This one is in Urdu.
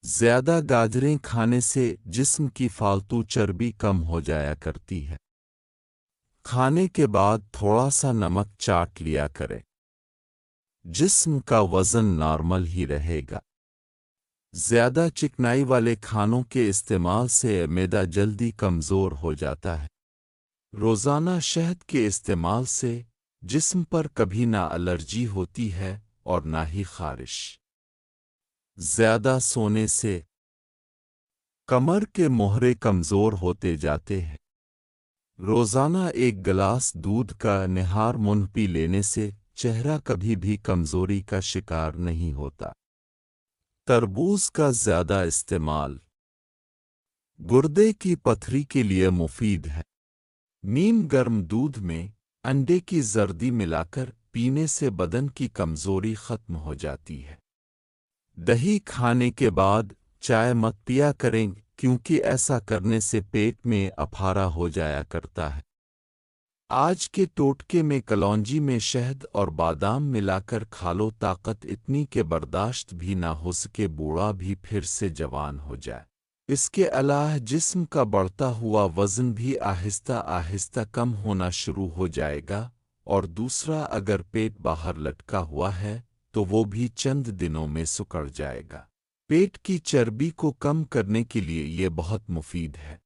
زیادہ گاجریں کھانے سے جسم کی فالتو چربی کم ہو جایا کرتی ہے۔ کھانے کے بعد تھوڑا سا نمک چاٹ لیا کرے، جسم کا وزن نارمل ہی رہے گا۔ زیادہ چکنائی والے کھانوں کے استعمال سے معدہ جلدی کمزور ہو جاتا ہے۔ روزانہ شہد کے استعمال سے جسم پر کبھی نہ الرجی ہوتی ہے اور نہ ہی خارش۔ زیادہ سونے سے کمر کے مہرے کمزور ہوتے جاتے ہیں۔ روزانہ ایک گلاس دودھ کا نہار منہ پی لینے سے چہرہ کبھی بھی کمزوری کا شکار نہیں ہوتا۔ تربوز کا زیادہ استعمال گردے کی پتھری کے لیے مفید ہے۔ نیم گرم دودھ میں انڈے کی زردی ملا کر پینے سے بدن کی کمزوری ختم ہو جاتی ہے۔ دہی کھانے کے بعد چائے مت پیا کریں کیونکہ ایسا کرنے سے پیٹ میں اپھارا ہو جایا کرتا ہے۔ آج کے ٹوٹکے میں کلونجی میں شہد اور بادام ملا کر کھا لو، طاقت اتنی کہ برداشت بھی نہ ہو سکے، بوڑھا بھی پھر سے جوان ہو جائے۔ اس کے علاوہ جسم کا بڑھتا ہوا وزن بھی آہستہ آہستہ کم ہونا شروع ہو جائے گا، اور دوسرا اگر پیٹ باہر لٹکا ہوا ہے تو وہ بھی چند دنوں میں سکڑ جائے گا۔ پیٹ کی چربی کو کم کرنے کے لیے یہ بہت مفید ہے۔